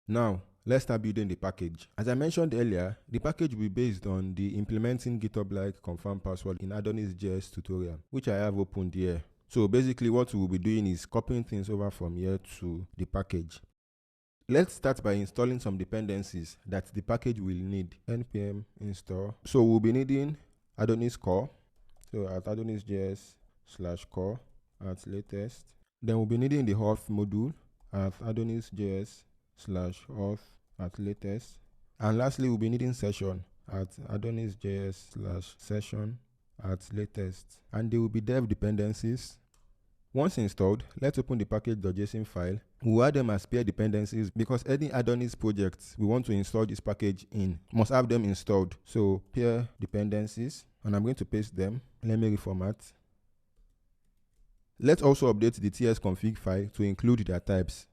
Now, let's start building the package. As I mentioned earlier, the package will be based on the implementing GitHub-like confirm password in AdonisJS tutorial, which I have opened here. So basically what we'll be doing is copying things over from here to the package. Let's start by installing some dependencies that the package will need. npm install. So we'll be needing Adonis core. So at AdonisJS/core at latest. Then we'll be needing the auth module at AdonisJS/auth at latest. And lastly, we'll be needing session at AdonisJS/session at latest. And there will be dev dependencies. Once installed, let's open the package.json file. We'll add them as pair dependencies because any Adonis project we want to install this package in must have them installed. So pair dependencies, and I'm going to paste them. Let me reformat. Let's also update the tsconfig file to include their types.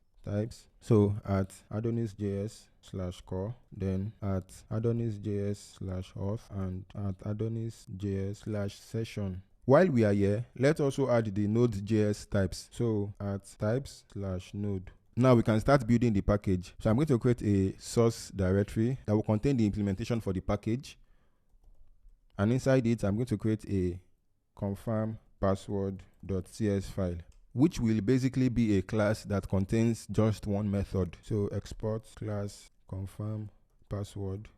So at AdonisJS/core, then at AdonisJS/auth, and at AdonisJS/session. While we are here, let's also add the Node.js types. So at types/node. Now we can start building the package. So I'm going to create a source directory that will contain the implementation for the package. And inside it, I'm going to create a confirm password.cs file, which will basically be a class that contains just one method. So export class confirm password.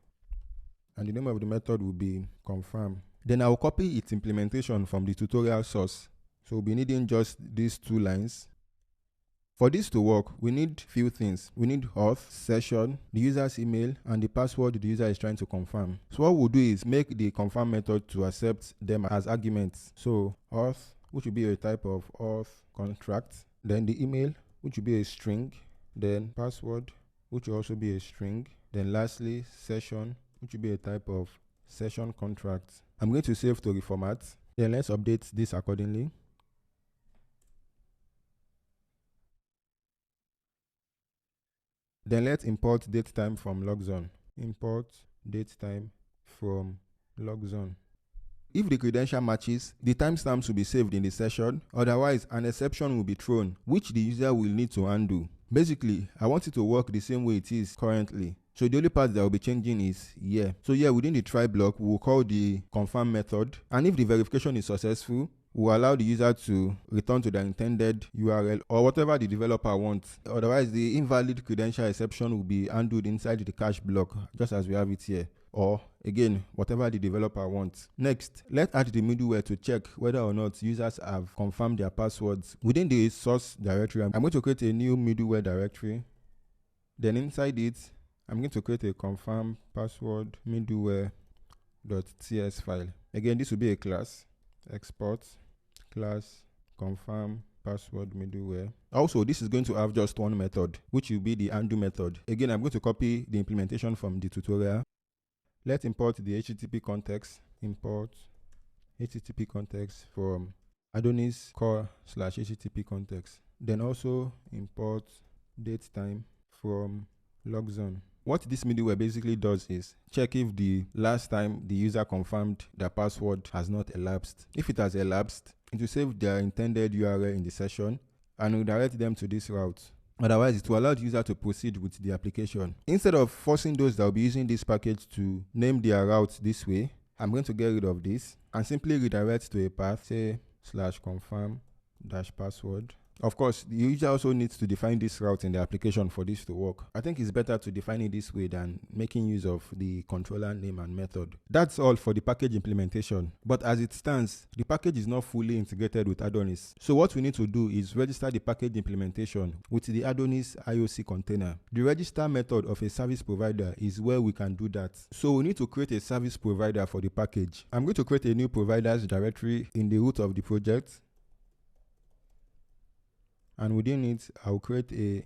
And the name of the method will be confirm. Then I'll copy its implementation from the tutorial source. So we'll be needing just these 2 lines. For this to work, we need few things. We need auth, session, the user's email, and the password the user is trying to confirm. So what we'll do is make the confirm method to accept them as arguments. So auth, which will be a type of auth contract, then the email, which will be a string, then password, which will also be a string, then lastly session, which will be a type of session contract. I'm going to save to reformat. Then let's update this accordingly. Then let's import datetime from logzone. Import datetime from logzone. If the credential matches, the timestamps will be saved in the session. Otherwise, an exception will be thrown, which the user will need to undo. Basically, I want it to work the same way it is currently. So the only part that will be changing is here. So here within the try block, we'll call the confirm method. And if the verification is successful, we'll allow the user to return to the intended URL or whatever the developer wants. Otherwise, the invalid credential exception will be handled inside the cache block, just as we have it here. Or again, whatever the developer wants. Next, let's add the middleware to check whether or not users have confirmed their passwords. Within the source directory, I'm going to create a new middleware directory. Then inside it, I'm going to create a confirm password middleware.ts file. Again, this will be a class. Export class confirm password middleware. Also, this is going to have just one method, which will be the undo method. Again, I'm going to copy the implementation from the tutorial. Let's import the HTTP context. Import HTTP context from Adonis core/HTTP context. Then also import datetime from logzone. What this middleware basically does is check if the last time the user confirmed their password has not elapsed. If it has elapsed, it will save their intended URL in the session and redirect them to this route. Otherwise, it will allow the user to proceed with the application. Instead of forcing those that will be using this package to name their route this way, I'm going to get rid of this and simply redirect to a path, say /confirm-password. Of course, the user also needs to define this route in the application for this to work. I think it's better to define it this way than making use of the controller name and method. That's all for the package implementation. But as it stands, the package is not fully integrated with Adonis. So what we need to do is register the package implementation with the Adonis IoC container. The register method of a service provider is where we can do that. So we need to create a service provider for the package. I'm going to create a new providers directory in the root of the project. And within it, I'll create a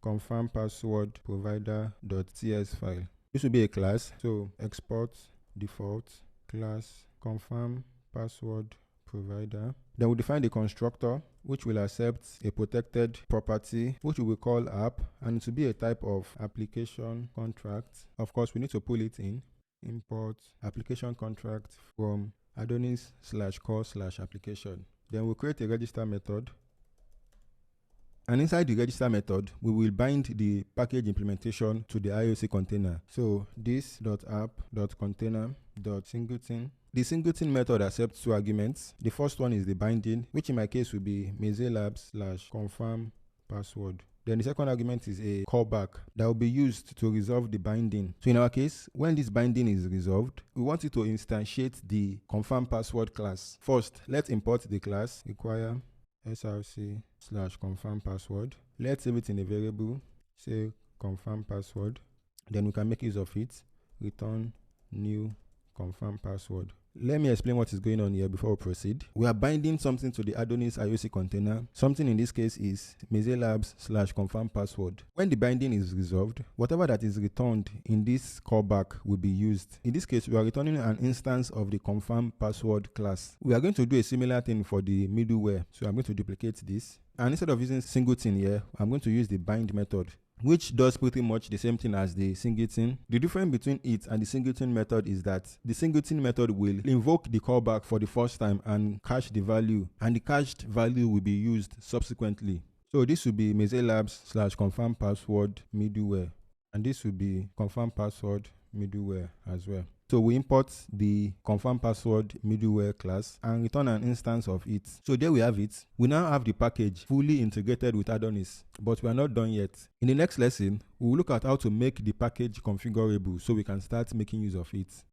confirm password provider.ts file. This will be a class. So export default class confirm password provider. Then we'll define the constructor, which will accept a protected property, which we will call app, and it will be a type of application contract. Of course, we need to pull it in. Import application contract from Adonis/core/application. Then we'll create a register method. And inside the register method, we will bind the package implementation to the IOC container. So this.app.container.singleton. The singleton method accepts 2 arguments. The first one is the binding, which in my case will be mezelabs/confirm password. Then the second argument is a callback that will be used to resolve the binding. So in our case, when this binding is resolved, we want it to instantiate the confirm password class. First, let's import the class require src/confirm password. Let's save it in a variable, say confirm password. Then we can make use of it, return new confirm password. Let me explain what is going on here before we proceed. We are binding something to the Adonis IoC container. Something in this case is mezelabs/confirm password. When the binding is resolved, whatever that is returned in this callback will be used. In this case, we are returning an instance of the confirm password class. We are going to do a similar thing for the middleware. So I'm going to duplicate this. And instead of using singleton here, I'm going to use the bind method, which does pretty much the same thing as the singleton. The difference between it and the singleton method is that the singleton method will invoke the callback for the first time and cache the value, and the cached value will be used subsequently. So this will be mezelabs/confirm password middleware, and this will be confirm password middleware as well. So we import the confirm password middleware class and return an instance of it. So there we have it. We now have the package fully integrated with Adonis, but we are not done yet. In the next lesson, we will look at how to make the package configurable so we can start making use of it.